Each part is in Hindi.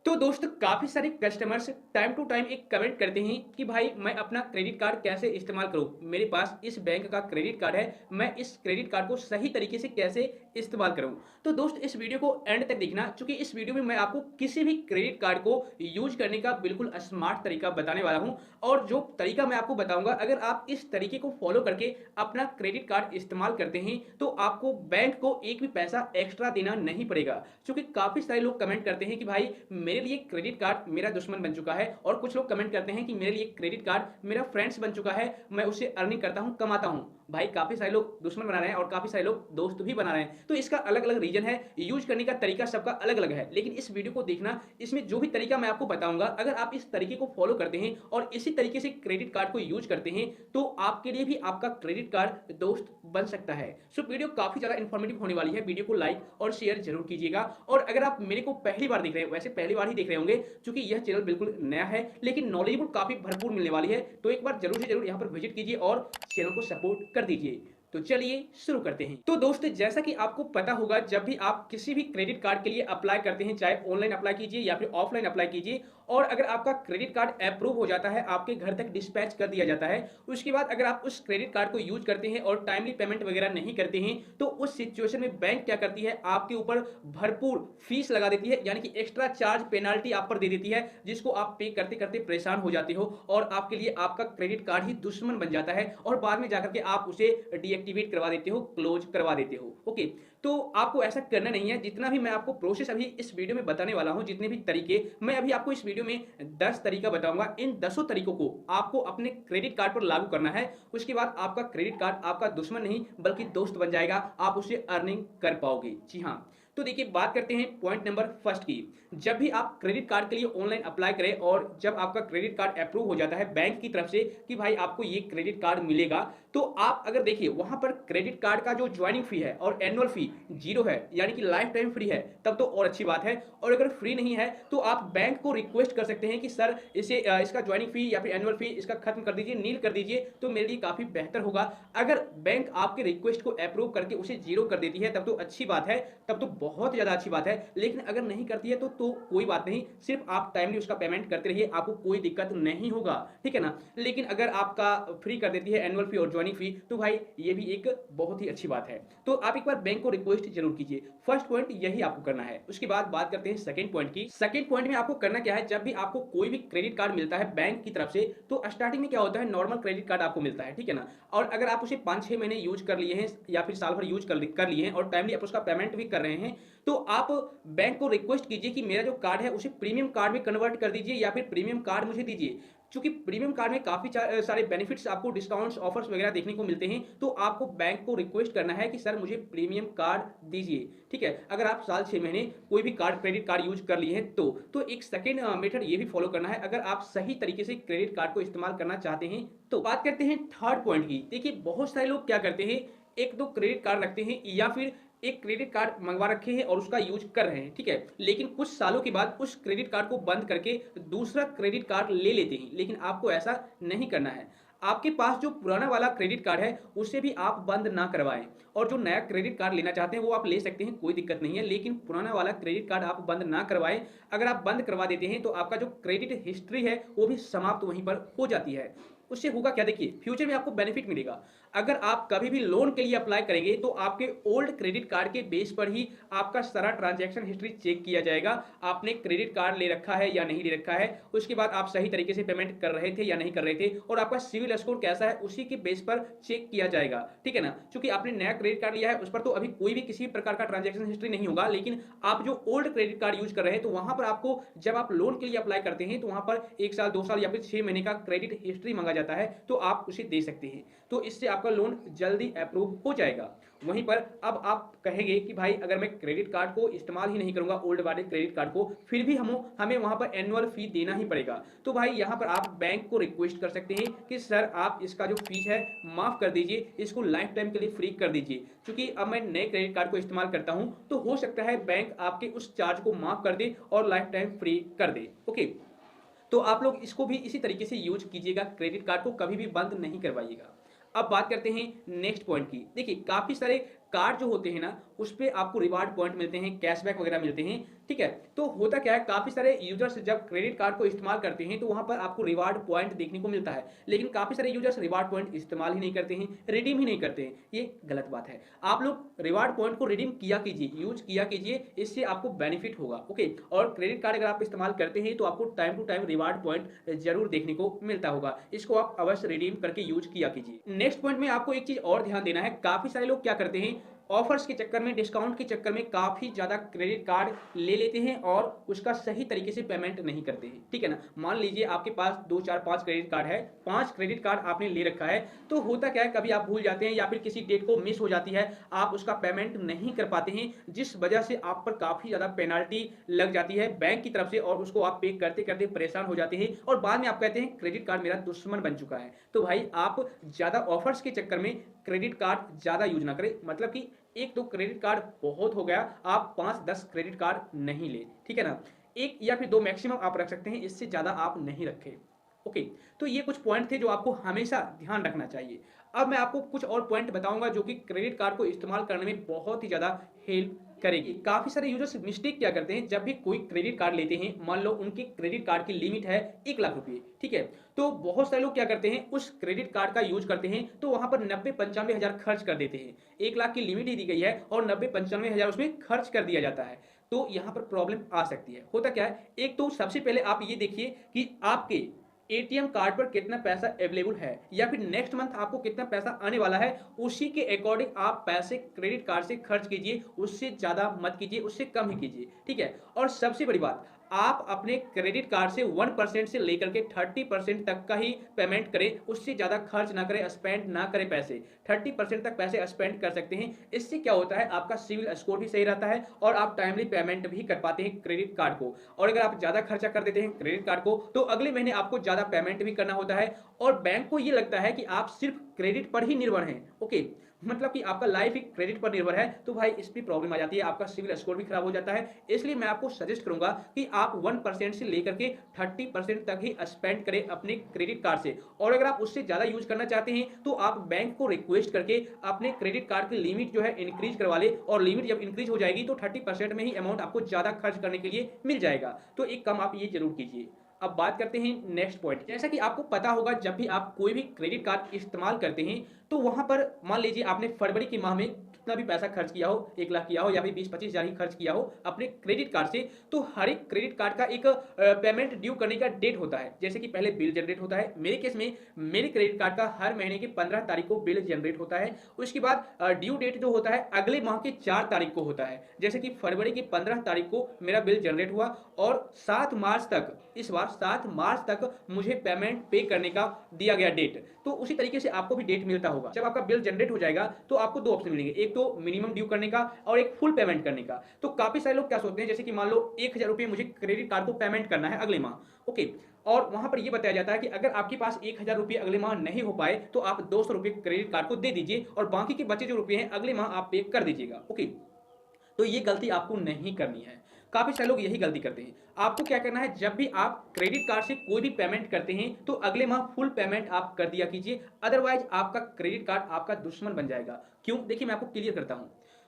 तो दोस्त काफ़ी सारे कस्टमर्स टाइम टू टाइम एक कमेंट करते हैं कि भाई मैं अपना क्रेडिट कार्ड कैसे इस्तेमाल करूं, मेरे पास इस बैंक का क्रेडिट कार्ड है, मैं इस क्रेडिट कार्ड को सही तरीके से कैसे इस्तेमाल करूं। तो दोस्त इस वीडियो को एंड तक देखना, क्योंकि इस वीडियो में मैं आपको किसी भी क्रेडिट कार्ड को यूज करने का बिल्कुल स्मार्ट तरीका बताने वाला हूं। और जो तरीका मैं आपको बताऊंगा, अगर आप इस तरीके को फॉलो करके अपना क्रेडिट कार्ड इस्तेमाल करते हैं तो आपको बैंक को एक भी पैसा एक्स्ट्रा देना नहीं पड़ेगा। क्योंकि काफ़ी सारे लोग कमेंट करते हैं कि भाई मेरे लिए क्रेडिट कार्ड मेरा दुश्मन बन चुका है, और कुछ लोग कमेंट करते हैं कि मेरे लिए क्रेडिट कार्ड मेरा फ्रेंड्स बन चुका है, मैं उससे अर्निंग करता हूं, कमाता हूं। भाई काफी सारे लोग दुश्मन बना रहे हैं और काफी सारे लोग दोस्त भी बना रहे हैं, तो इसका अलग अलग रीजन है, यूज करने का तरीका सबका अलग अलग है। लेकिन इस वीडियो को देखना, इसमें जो भी तरीका मैं आपको बताऊंगा, अगर आप इस तरीके को फॉलो करते हैं और इसी तरीके से क्रेडिट कार्ड को यूज करते हैं तो आपके लिए भी आपका क्रेडिट कार्ड दोस्त बन सकता है। सो वीडियो काफी ज्यादा इंफॉर्मेटिव होने वाली है, वीडियो को लाइक और शेयर जरूर कीजिएगा। और अगर आप मेरे को पहली बार देख रहे हैं, वैसे पहली बार ही देख रहे होंगे क्योंकि यह चैनल बिल्कुल नया है, लेकिन नॉलेजेबल काफी भरपूर मिलने वाली है, तो एक बार जरूर से जरूर यहां पर विजिट कीजिए और चैनल को सपोर्ट कर दीजिए। तो चलिए शुरू करते हैं। तो दोस्त जैसा कि आपको पता होगा, जब भी आप किसी भी क्रेडिट कार्ड के लिए अप्लाई करते हैं, चाहे ऑनलाइन अप्लाई कीजिए या फिर ऑफलाइन अप्लाई कीजिए, और अगर आपका क्रेडिट कार्ड अप्रूव हो जाता है, आपके घर तक डिस्पैच कर दिया जाता है, उसके बाद अगर आप उस क्रेडिट कार्ड को यूज करते हैं और टाइमली पेमेंट वगैरह नहीं करते हैं, तो उस सिचुएशन में बैंक क्या करती है, आपके ऊपर भरपूर फीस लगा देती है, यानी कि एक्स्ट्रा चार्ज पेनाल्टी आप पर दे देती है, जिसको आप पे करते करते परेशान हो जाते हो और आपके लिए आपका क्रेडिट कार्ड ही दुश्मन बन जाता है, और बाद में जाकर के आप उसे डीएक्टिवेट करवा देते हो, क्लोज करवा देते हो। ओके, तो आपको ऐसा करना नहीं है। जितना भी मैं आपको प्रोसेस अभी इस वीडियो में बताने वाला हूं, जितने भी तरीके मैं अभी आपको इस वीडियो में 10 तरीका बताऊंगा, इन 10 तरीकों को आपको अपने क्रेडिट कार्ड पर लागू करना है। उसके बाद आपका क्रेडिट कार्ड आपका दुश्मन नहीं बल्कि दोस्त बन जाएगा, आप उससे अर्निंग कर पाओगे। जी हाँ, तो देखिए बात करते हैं पॉइंट नंबर फर्स्ट की। जब भी आप क्रेडिट कार्ड के लिए ऑनलाइन अप्लाई करें और जब आपका क्रेडिट कार्ड अप्रूव हो जाता है बैंक की तरफ से कि भाई आपको ये क्रेडिट कार्ड मिलेगा, तो आप अगर देखिए वहां पर क्रेडिट कार्ड का जो ज्वाइनिंग फी है और एनुअल फी जीरो है, यानी कि लाइफ टाइम फ्री है, तब तो और अच्छी बात है। और अगर फ्री नहीं है तो आप बैंक को रिक्वेस्ट कर सकते हैं कि सर इसे इसका ज्वाइनिंग फी या फिर एनुअल फी इसका खत्म कर दीजिए, नील कर दीजिए, तो मेरे लिए काफी बेहतर होगा। अगर बैंक आपके रिक्वेस्ट को अप्रूव करके उसे जीरो कर देती है तब तो अच्छी बात है, तब तो बहुत ज्यादा अच्छी बात है। लेकिन अगर नहीं करती है तो कोई बात नहीं, सिर्फ आप टाइमली उसका पेमेंट करते रहिए, आपको कोई दिक्कत नहीं होगा, ठीक है ना। लेकिन अगर आपका फ्री कर देती है एनुअल फी और ज्वाइनिंग फी, तो भाई ये भी एक बहुत ही अच्छी बात है। तो आप एक बार बैंक को रिक्वेस्ट जरूर कीजिए। फर्स्ट पॉइंट यही आपको करना है। उसके बाद बात करते हैं सेकंड पॉइंट की। सेकंड पॉइंट में आपको करना क्या है, जब भी आपको कोई भी क्रेडिट कार्ड मिलता है बैंक की तरफ से, तो स्टार्टिंग में क्या होता है, नॉर्मल क्रेडिट कार्ड आपको मिलता है, ठीक है ना। और अगर आप उसे 5-6 महीने यूज कर लिए हैं या फिर साल भर यूज कर लिए हैं और टाइमली आप उसका पेमेंट भी कर रहे हैं, तो आप बैंक को रिक्वेस्ट कीजिए कि मेरा जो कार्ड है उसे प्रीमियम कार्ड में कन्वर्ट कर दीजिए या फिर प्रीमियम कार्ड मुझे दीजिए। क्योंकि प्रीमियम कार्ड में काफी सारे बेनिफिट्स आपको, डिस्काउंट्स, ऑफर्स वगैरह देखने को मिलते हैं, तो आपको बैंक को रिक्वेस्ट करना है कि सर मुझे प्रीमियम कार्ड दीजिए, ठीक है। अगर आप साल 6 महीने कोई भी कार्ड, क्रेडिट कार्ड यूज कर लिए हैं तो एक सेकेंड मेथड ये भी फॉलो करना है, अगर आप सही तरीके से क्रेडिट कार्ड को इस्तेमाल करना चाहते हैं। तो बात करते हैं थर्ड पॉइंट की। देखिए बहुत सारे लोग क्या करते हैं, एक दो क्रेडिट कार्ड रखते हैं या फिर एक क्रेडिट कार्ड मंगवा रखे हैं और उसका यूज कर रहे हैं, ठीक है। लेकिन कुछ सालों के बाद उस क्रेडिट कार्ड को बंद करके दूसरा क्रेडिट कार्ड ले लेते हैं। लेकिन आपको ऐसा नहीं करना है। आपके पास जो पुराना वाला क्रेडिट कार्ड है उसे भी आप बंद ना करवाएं, और जो नया क्रेडिट कार्ड लेना चाहते हैं वो आप ले सकते हैं, कोई दिक्कत नहीं है, लेकिन पुराना वाला क्रेडिट कार्ड आप बंद ना करवाएं। अगर आप बंद करवा देते हैं तो आपका जो क्रेडिट हिस्ट्री है वो भी समाप्त वहीं पर हो जाती है। उससे होगा क्या, देखिए फ्यूचर में आपको बेनिफिट मिलेगा। अगर आप कभी भी लोन के लिए अप्लाई करेंगे तो आपके ओल्ड क्रेडिट कार्ड के बेस पर ही आपका सारा ट्रांजैक्शन हिस्ट्री चेक किया जाएगा, आपने क्रेडिट कार्ड ले रखा है या नहीं ले रखा है, उसके बाद आप सही तरीके से पेमेंट कर रहे थे या नहीं कर रहे थे, और आपका सिविल स्कोर कैसा है उसी के बेस पर चेक किया जाएगा, ठीक है ना। क्योंकि आपने नया क्रेडिट कार्ड लिया है उस पर तो अभी कोई भी किसी प्रकार का ट्रांजैक्शन हिस्ट्री नहीं होगा, लेकिन आप जो ओल्ड क्रेडिट कार्ड यूज कर रहे हैं तो वहां पर आपको, जब आप लोन के लिए अप्लाई करते हैं तो वहां पर 1 साल 2 साल या फिर 6 महीने का क्रेडिट हिस्ट्री मांगा जाता है, तो आप उसे दे सकते हैं। तो इससे आपका लोन जल्दी अप्रूव हो जाएगा। वहीं पर अब आप कहेंगे कि भाई अगर मैं क्रेडिट कार्ड को इस्तेमाल ही नहीं करूंगा, ओल्ड वाले क्रेडिट कार्ड को, फिर भी हमें वहां पर एनुअल फी देना ही पड़ेगा। तो भाई यहां पर आप बैंक को रिक्वेस्ट कर सकते हैं कि सर आप इसका जो फीस है माफ कर दीजिए, इसको लाइफ टाइम के लिए फ्री कर दीजिए। क्योंकि अब मैं नए क्रेडिट कार्ड को इस्तेमाल करता हूं तो हो सकता है बैंक आपके उस चार्ज को माफ कर दे और लाइफ टाइम फ्री कर दे। ओके, तो आप लोग इसको भी इसी तरीके से यूज कीजिएगा, क्रेडिट कार्ड को कभी भी बंद नहीं करवाइएगा। अब बात करते हैं नेक्स्ट पॉइंट की। देखिए काफी सारे कार्ड जो होते हैं ना, उस पे आपको रिवार्ड पॉइंट मिलते हैं, कैशबैक वगैरह मिलते हैं, ठीक है। तो होता क्या है, काफ़ी सारे यूजर्स जब क्रेडिट कार्ड को इस्तेमाल करते हैं तो वहाँ पर आपको रिवार्ड पॉइंट देखने को मिलता है, लेकिन काफ़ी सारे यूजर्स रिवार्ड पॉइंट इस्तेमाल ही नहीं करते हैं, रिडीम ही नहीं करते हैं। ये गलत बात है। आप लोग रिवार्ड पॉइंट को रिडीम किया कीजिए, यूज किया कीजिए, इससे आपको बेनिफिट होगा, ओके। और क्रेडिट कार्ड अगर आप इस्तेमाल करते हैं तो आपको time to time reward point जरूर देखने को मिलता होगा, इसको आप अवश्य रिडीम करके यूज किया कीजिए। नेक्स्ट पॉइंट में आपको एक चीज और ध्यान देना है, काफी सारे लोग क्या करते हैं, ऑफर्स के चक्कर में, डिस्काउंट के चक्कर में काफी ज्यादा क्रेडिट कार्ड ले लेते हैं और उसका सही तरीके से पेमेंट नहीं करते हैं, ठीक है ना। मान लीजिए आपके पास 2 4 5 क्रेडिट कार्ड है, 5 क्रेडिट कार्ड आपने ले रखा है, तो होता क्या है, कभी आप भूल जाते हैं या फिर किसी डेट को मिस हो जाती है, आप उसका पेमेंट नहीं कर पाते हैं, जिस वजह से आप पर काफी ज्यादा पेनाल्टी लग जाती है बैंक की तरफ से, और उसको आप पे करते करते परेशान हो जाते हैं और बाद में आप कहते हैं क्रेडिट कार्ड मेरा दुश्मन बन चुका है। तो भाई आप ज्यादा ऑफर्स के चक्कर में क्रेडिट कार्ड ज्यादा यूज ना करें, मतलब कि एक दो क्रेडिट कार्ड बहुत हो गया, आप 5-10 क्रेडिट कार्ड नहीं ले, ठीक है ना। एक या फिर 2 मैक्सिमम आप रख सकते हैं, इससे ज्यादा आप नहीं रखें, ओके। तो ये कुछ पॉइंट थे जो आपको हमेशा ध्यान रखना चाहिए। अब मैं आपको कुछ और पॉइंट बताऊंगा जो कि क्रेडिट कार्ड को इस्तेमाल करने में बहुत ही ज्यादा हेल्प करेगी। काफी सारे यूजर्स मिस्टेक क्या करते हैं, जब भी कोई क्रेडिट कार्ड लेते हैं, मान लो उनकी क्रेडिट कार्ड की लिमिट है 1 लाख रुपए, ठीक है, तो बहुत सारे लोग क्या करते हैं, उस क्रेडिट कार्ड का यूज करते हैं तो वहां पर 90-95 हजार खर्च कर देते हैं। 1 लाख की लिमिट ही दी गई है और 90-95 हजार उसमें खर्च कर दिया जाता है, तो यहाँ पर प्रॉब्लम आ सकती है। होता क्या है, एक तो सबसे पहले आप ये देखिए कि आपके एटीएम कार्ड पर कितना पैसा अवेलेबल है या फिर नेक्स्ट मंथ आपको कितना पैसा आने वाला है, उसी के अकॉर्डिंग आप पैसे क्रेडिट कार्ड से खर्च कीजिए, उससे ज्यादा मत कीजिए, उससे कम ही कीजिए, ठीक है। और सबसे बड़ी बात, आप अपने क्रेडिट कार्ड से 1% से लेकर के 30% तक का ही पेमेंट करें, उससे ज्यादा खर्च ना करें, स्पेंड ना करें पैसे। 30% तक पैसे स्पेंड कर सकते हैं, इससे क्या होता है, आपका सिविल स्कोर भी सही रहता है और आप टाइमली पेमेंट भी कर पाते हैं क्रेडिट कार्ड को। और अगर आप ज्यादा खर्चा कर देते हैं क्रेडिट कार्ड को, तो अगले महीने आपको ज्यादा पेमेंट भी करना होता है और बैंक को ये लगता है कि आप सिर्फ क्रेडिट पर ही निर्भर हैं, ओके, मतलब कि आपका लाइफ ही क्रेडिट पर निर्भर है, तो भाई इस पे प्रॉब्लम आ जाती है, आपका सिविल स्कोर भी खराब हो जाता है। इसलिए मैं आपको सजेस्ट करूंगा कि आप 1% से लेकर के 30% तक ही स्पेंड करें अपने क्रेडिट कार्ड से, और अगर आप उससे ज्यादा यूज करना चाहते हैं तो आप बैंक को रिक्वेस्ट करके अपने क्रेडिट कार्ड की लिमिट जो है इंक्रीज करवा ले, और लिमिट जब इंक्रीज हो जाएगी तो 30% में ही अमाउंट आपको ज्यादा खर्च करने के लिए मिल जाएगा। तो एक काम आप ये जरूर कीजिए। अब बात करते हैं नेक्स्ट पॉइंट। जैसा कि आपको पता होगा, जब भी आप कोई भी क्रेडिट कार्ड इस्तेमाल करते हैं तो वहां पर मान लीजिए आपने फरवरी के माह में कितना भी पैसा खर्च किया हो, 1 लाख किया हो या फिर 20-25 हजार ही खर्च किया हो अपने क्रेडिट कार्ड से, तो हर एक क्रेडिट कार्ड का एक पेमेंट ड्यू करने का डेट होता है। जैसे कि पहले बिल जनरेट होता है, मेरे केस में मेरे क्रेडिट कार्ड का हर महीने की 15 तारीख को बिल जनरेट होता है। उसके बाद ड्यू डेट जो होता है अगले माह के 4 तारीख को होता है। जैसे कि फरवरी की 15 तारीख को मेरा बिल जनरेट हुआ और 7 मार्च तक, इस बार 7 मार्च तक मुझे पेमेंट पे करने का दिया गया डेट। तो उसी तरीके से आपको भी डेट मिलता होगा। जब आपका बिल जनरेट हो जाएगा तो आपको 2 ऑप्शन मिलेंगे, एक तो मिनिमम ड्यू करने का और एक फुल पेमेंट करने का। तो काफी सारे लोग क्या सोचते हैं, जैसे कि मान लो 1000 रुपये मुझे क्रेडिट कार्ड को पेमेंट करना है अगले माह, ओके, और वहां पर यह बताया जाता है कि अगर आपके पास 1000 रुपये अगले माह नहीं हो पाए तो आप 200 रुपये क्रेडिट कार्ड को दे दीजिए और बाकी के बचे जो रुपये हैं अगले माह आप पे कर दीजिएगा, ओके। तो ये गलती आपको नहीं करनी है। काफी सारे लोग यही गलती करते हैं। आपको क्या करना है, जब भी आप क्रेडिट कार्ड से कोई भी पेमेंट करते हैं तो अगले माह फुल पेमेंट आप कर दिया कीजिए, अदरवाइज आपका क्रेडिट कार्ड आपका दुश्मन बन जाएगा। क्यों, देखिए मैं आपको क्लियर करता हूं।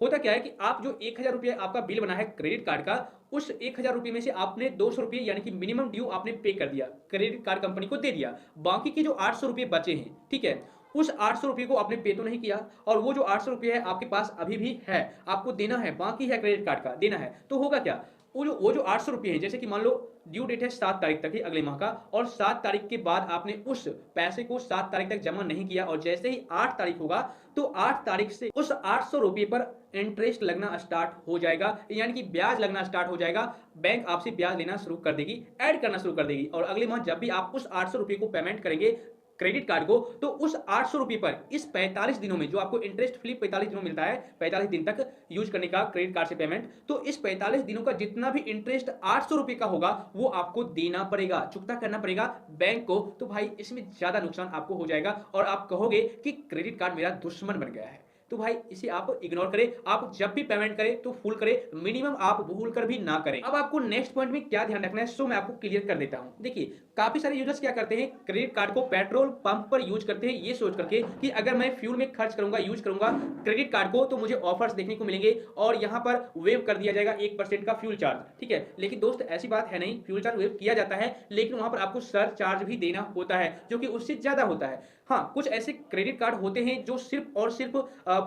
होता क्या है कि आप जो 1000 रुपये आपका बिल बना है क्रेडिट कार्ड का, उस 1000 रुपये में से आपने 200 रुपये यानी कि मिनिमम ड्यू आपने पे कर दिया, क्रेडिट कार्ड कंपनी को दे दिया। बाकी के जो 800 रुपये बचे हैं, ठीक है, उस 800 रुपये को आपने पे तो नहीं किया, और वो जो 800 रुपये है आपके पास अभी भी है, आपको देना है, बाकी है क्रेडिट कार्ड का देना है। तो होगा क्या, वो जो 800 रुपये है, जैसे कि मान लो ड्यू डेट है 7 तारीख तक ही अगले माह का, और 7 तारीख के बाद आपने उस पैसे को 7 तारीख तक जमा नहीं किया, और जैसे ही 8 तारीख होगा तो 8 तारीख से उस 800 रुपये पर इंटरेस्ट लगना स्टार्ट हो जाएगा, यानी कि ब्याज लगना स्टार्ट हो जाएगा। बैंक आपसे ब्याज लेना शुरू कर देगी, ऐड करना शुरू कर देगी, और अगले माह जब भी आप उस 800 रुपये को पेमेंट करेंगे क्रेडिट कार्ड को, तो उस 800 रुपये पर इस 45 दिनों में जो आपको इंटरेस्ट फ्री 45 दिनों मिलता है, 45 दिन तक यूज करने का क्रेडिट कार्ड से पेमेंट, तो इस 45 दिनों का जितना भी इंटरेस्ट 800 रुपये का होगा वो आपको देना पड़ेगा, चुकता करना पड़ेगा बैंक को। तो भाई इसमें ज्यादा नुकसान आपको हो जाएगा और आप कहोगे कि क्रेडिट कार्ड मेरा दुश्मन बन गया है। तो भाई इसे आप इग्नोर करें। आप जब भी पेमेंट करें तो फुल करें, मिनिमम आप भूल कर भी ना करें। अब आपको नेक्स्ट पॉइंट में क्या ध्यान रखना है, सो मैं आपको क्लियर कर देता हूं। देखिए, काफी सारे यूजर्स क्या करते हैं, क्रेडिट कार्ड को पेट्रोल पंप पर यूज करते हैं ये सोच करके कि अगर मैं फ्यूल में खर्च करूंगा, यूज करूंगा क्रेडिट कार्ड को, तो मुझे ऑफर्स देखने को मिलेंगे और यहां पर वेव कर दिया जाएगा 1% का फ्यूल चार्ज। ठीक है, लेकिन दोस्त ऐसी बात है नहीं, फ्यूल चार्ज वेव किया जाता है, लेकिन वहां पर आपको सर चार्ज भी देना होता है जो कि उससे ज्यादा होता है। हाँ, कुछ ऐसे क्रेडिट कार्ड होते हैं जो सिर्फ और सिर्फ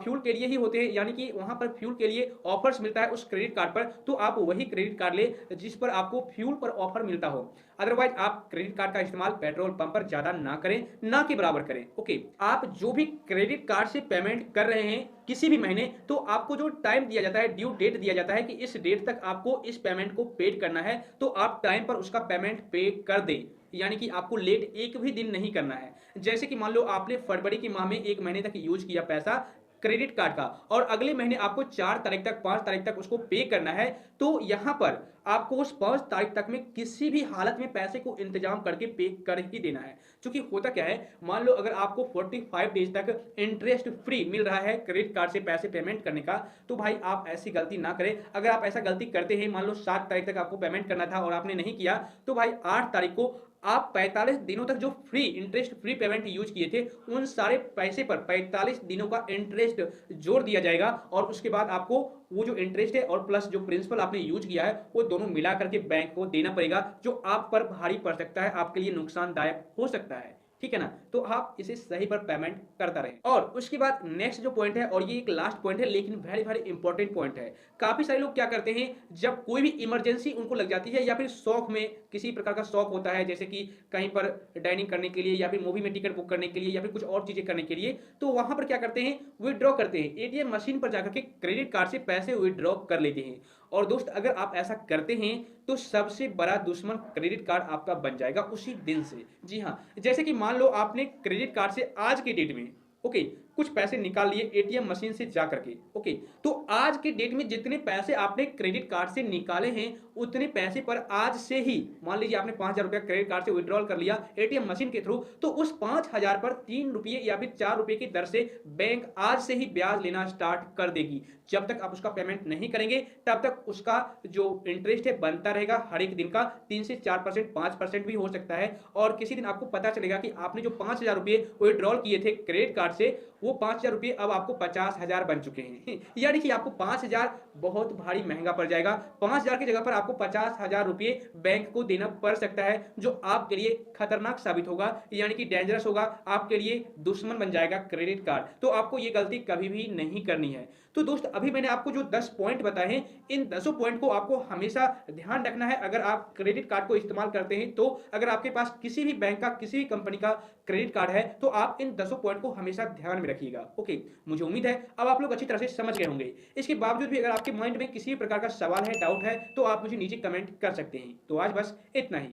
फ्यूल के लिए ही होते हैं, यानी कि वहां पर फ्यूल के लिए ऑफर्स मिलता है उस क्रेडिट कार्ड पर, तो आप वही क्रेडिट कार्ड ले जिस पर आपको फ्यूल पर ऑफर मिलता हो। अदरवाइज आप क्रेडिट कार्ड का इस्तेमाल पेट्रोल पंप पर ज्यादा ना करें, ना के बराबर करें। ओके, आप जो भी क्रेडिट कार्ड से पेमेंट कर रहे हैं किसी भी महीने, तो आपको जो टाइम दिया जाता है, ड्यू डेट दिया जाता है कि इस डेट तक आपको इस पेमेंट को पेड करना है, तो आप टाइम पर उसका पेमेंट पे कर दें। यानी कि आपको लेट एक भी दिन नहीं करना है। जैसे कि मान लो आपने फरवरी के माह में 1 महीने तक यूज किया पैसा क्रेडिट कार्ड का, और अगले महीने आपको 4 तारीख तक, 5 तारीख तक उसको पे करना है, तो यहां पर आपको उस 5 तारीख तक में किसी भी हालत में पैसे को इंतजाम करके पे कर ही देना है। क्योंकि होता क्या है, मान लो अगर आपको 45 डेज तक इंटरेस्ट फ्री मिल रहा है क्रेडिट कार्ड से पैसे पेमेंट करने का, तो भाई आप ऐसी गलती ना करें। अगर आप ऐसा गलती करते हैं, मान लो 7 तारीख तक आपको पेमेंट करना था और आपने नहीं किया, तो भाई 8 तारीख को आप 45 दिनों तक जो free interest free payment use किए थे, उन सारे पैसे पर 45 दिनों का इंटरेस्ट जोड़ दिया जाएगा, और उसके बाद आपको वो जो इंटरेस्ट है और प्लस जो प्रिंसिपल आपने यूज किया है, वो दोनों मिला करके बैंक को देना पड़ेगा, जो आप पर भारी पड़ सकता है, आपके लिए नुकसानदायक हो सकता है। ठीक है ना, तो आप इसे सही पर पेमेंट करता रहे। और उसके बाद नेक्स्ट जो पॉइंट है, और ये एक लास्ट पॉइंट है लेकिन वेरी वेरी इंपॉर्टेंट पॉइंट है। काफी सारे लोग क्या करते हैं, जब कोई भी इमरजेंसी उनको लग जाती है, या फिर शौक में किसी प्रकार का शौक होता है, जैसे कि कहीं पर डाइनिंग करने के लिए, या फिर मूवी में टिकट बुक करने के लिए, या फिर कुछ और चीजें करने के लिए, तो वहां पर क्या करते हैं, विड्रॉ करते हैं, एटीएम मशीन पर जाकर के क्रेडिट कार्ड से पैसे विड्रॉ कर लेते हैं। और दोस्त, अगर आप ऐसा करते हैं तो सबसे बड़ा दुश्मन क्रेडिट कार्ड आपका बन जाएगा उसी दिन से। जी हाँ, जैसे कि मान लो आपने क्रेडिट कार्ड से आज के डेट में ओके कुछ पैसे निकाल लिए एटीएम मशीन से जा करके, ओके, तो आज के डेट में जितने पैसे आपने क्रेडिट कार्ड से निकाले हैं, उतने पैसे पर आज से ही, मान लीजिए आपने 5,000 रुपया क्रेडिट कार्ड से विड्रॉल कर लिया एटीएम मशीन के थ्रू, तो उस 5,000 पर 3 रुपये या फिर 4 रुपये की दर से बैंक आज से ही ब्याज लेना स्टार्ट कर देगी। जब तक आप उसका पेमेंट नहीं करेंगे, तब तक उसका जो इंटरेस्ट है बनता रहेगा हर एक दिन का, 3 से 4%, 5% भी हो सकता है। और किसी दिन आपको पता चलेगा कि आपने जो 5,000 रुपये विड्रॉल किए थे क्रेडिट कार्ड से, वो 5,000 रुपये अब आपको 50,000 बन चुके हैं। यानी कि आपको 5,000 बहुत भारी महंगा पड़ जाएगा। 5,000 की जगह पर आपको 50,000 रुपये बैंक को देना पड़ सकता है, जो आपके लिए खतरनाक साबित होगा, यानी कि डेंजरस होगा, आपके लिए दुश्मन बन जाएगा क्रेडिट कार्ड। तो आपको ये गलती कभी भी नहीं करनी है। तो दोस्त, अभी मैंने आपको जो 10 पॉइंट बताए हैं, इन 10 पॉइंट को आपको हमेशा ध्यान रखना है अगर आप क्रेडिट कार्ड को इस्तेमाल करते हैं। तो अगर आपके पास किसी भी बैंक का, किसी भी कंपनी का क्रेडिट कार्ड है, तो आप इन 10 पॉइंट को हमेशा ध्यान में रखिएगा। ओके, मुझे उम्मीद है अब आप लोग अच्छी तरह से समझ गए होंगे। इसके बावजूद भी अगर आपके माइंड में किसी भी प्रकार का सवाल है, डाउट है, तो आप मुझे नीचे कमेंट कर सकते हैं। तो आज बस इतना ही।